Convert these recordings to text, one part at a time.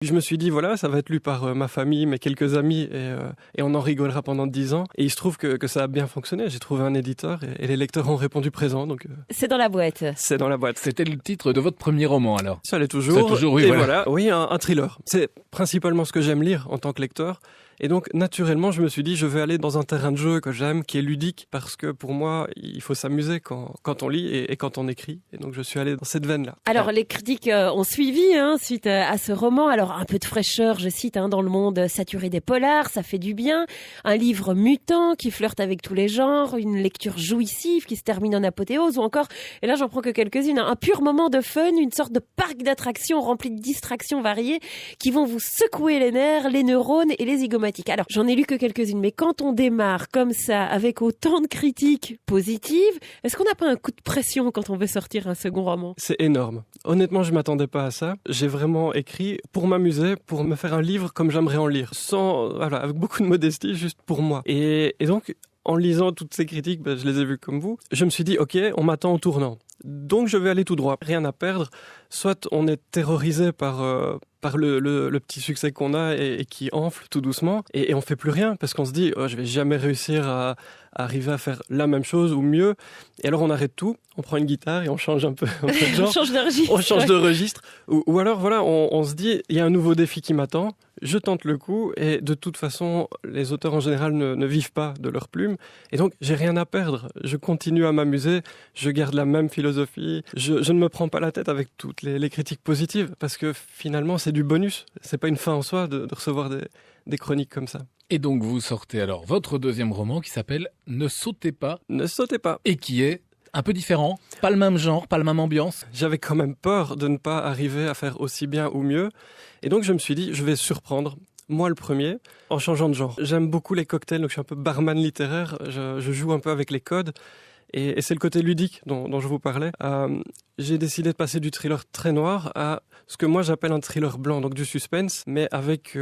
Je me suis dit, voilà, ça va être lu par ma famille, mes quelques amis, et on en rigolera pendant 10 ans. Et il se trouve que ça a bien fonctionné. J'ai trouvé un éditeur et les lecteurs ont répondu présent. Donc, c'est dans la boîte. C'est dans la boîte. C'était le titre de votre premier roman, alors? Ça l'est toujours. Ça toujours, oui, et voilà. Oui, un thriller. C'est principalement ce que j'aime lire en tant que lecteur. Et donc, naturellement, je me suis dit, je vais aller dans un terrain de jeu que j'aime, qui est ludique, parce que pour moi, il faut s'amuser quand on lit et quand on écrit. Et donc, je suis allé dans cette veine-là. Alors, les critiques ont suivi suite à ce roman. Alors, un peu de fraîcheur, je cite, dans le monde saturé des polars, ça fait du bien. Un livre mutant qui flirte avec tous les genres, une lecture jouissive qui se termine en apothéose, ou encore, et là, j'en prends que quelques-unes, un pur moment de fun, une sorte de parc d'attractions rempli de distractions variées qui vont vous secouer les nerfs, les neurones et les zygomatiques. Alors, j'en ai lu que quelques-unes, mais quand on démarre comme ça, avec autant de critiques positives, est-ce qu'on n'a pas un coup de pression quand on veut sortir un second roman? C'est énorme. Honnêtement, je m'attendais pas à ça. J'ai vraiment écrit pour m'amuser, pour me faire un livre comme j'aimerais en lire, avec beaucoup de modestie, juste pour moi. Et donc, en lisant toutes ces critiques, je les ai vues comme vous, je me suis dit, ok, on m'attend au tournant. Donc je vais aller tout droit, rien à perdre. Soit on est terrorisé par le petit succès qu'on a et qui enfle tout doucement, et on fait plus rien parce qu'on se dit je vais jamais réussir à arriver à faire la même chose ou mieux. Et alors on arrête tout, on prend une guitare et on change un peu de genre. On change de registre. On change de registre. Ou alors voilà, on se dit il y a un nouveau défi qui m'attend, je tente le coup, et de toute façon les auteurs en général ne vivent pas de leur plume, et donc j'ai rien à perdre. Je continue à m'amuser, je garde la même philosophie, je ne me prends pas la tête avec toutes les critiques positives, parce que finalement c'est du bonus, c'est pas une fin en soi de recevoir des chroniques comme ça. Et donc vous sortez alors votre deuxième roman qui s'appelle Ne sautez pas. Ne sautez pas. Et qui est un peu différent, pas le même genre, pas la même ambiance. J'avais quand même peur de ne pas arriver à faire aussi bien ou mieux, et donc je me suis dit je vais surprendre. Moi le premier, en changeant de genre. J'aime beaucoup les cocktails, donc je suis un peu barman littéraire, je joue un peu avec les codes. Et c'est le côté ludique dont je vous parlais. J'ai décidé de passer du thriller très noir à ce que moi j'appelle un thriller blanc, donc du suspense, mais avec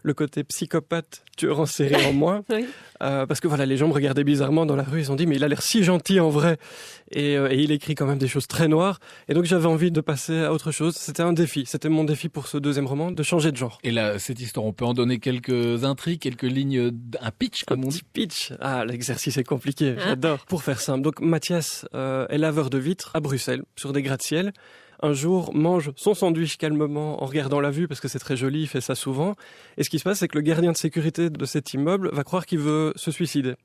le côté psychopathe, tueur en série en moins. Oui. Parce que voilà, les gens me regardaient bizarrement dans la rue, ils ont dit mais il a l'air si gentil en vrai. Et il écrit quand même des choses très noires. Et donc j'avais envie de passer à autre chose. C'était un défi, c'était mon défi pour ce deuxième roman, de changer de genre. Et là, cette histoire, on peut en donner quelques intrigues, quelques lignes, un pitch comme on dit. Pitch. Ah, l'exercice est compliqué, j'adore. Pour faire simple, donc Mathias est laveur de vitres à Bruxelles, sur des gratte-ciel. Un jour, mange son sandwich calmement en regardant la vue parce que c'est très joli, il fait ça souvent. Et ce qui se passe, c'est que le gardien de sécurité de cet immeuble va croire qu'il veut se suicider.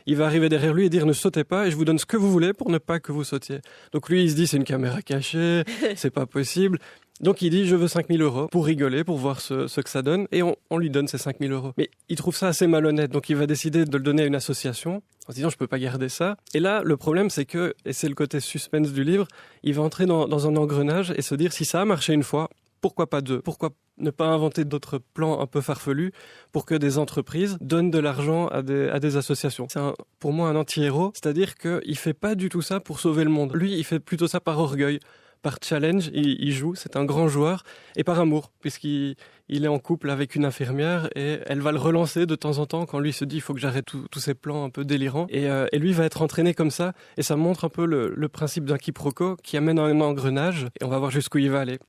Il va arriver derrière lui et dire « Ne sautez pas et je vous donne ce que vous voulez pour ne pas que vous sautiez ». Donc lui, il se dit « C'est une caméra cachée, c'est pas possible ». Donc il dit je veux 5 000 € pour rigoler, pour voir ce que ça donne, et on lui donne ces 5 000 €. Mais il trouve ça assez malhonnête, donc il va décider de le donner à une association, en se disant je peux pas garder ça. Et là, le problème c'est que, et c'est le côté suspense du livre, il va entrer dans un engrenage et se dire si ça a marché une fois, pourquoi pas deux? Pourquoi ne pas inventer d'autres plans un peu farfelus pour que des entreprises donnent de l'argent à des associations? C'est pour moi un anti-héros, c'est-à-dire qu'il fait pas du tout ça pour sauver le monde. Lui, il fait plutôt ça par orgueil. Par challenge, il joue, c'est un grand joueur, et par amour, puisqu'il est en couple avec une infirmière, et elle va le relancer de temps en temps quand lui se dit il faut que j'arrête tous ces plans un peu délirants, et lui va être entraîné comme ça, et ça montre un peu le principe d'un quiproquo qui amène à un engrenage, et on va voir jusqu'où il va aller.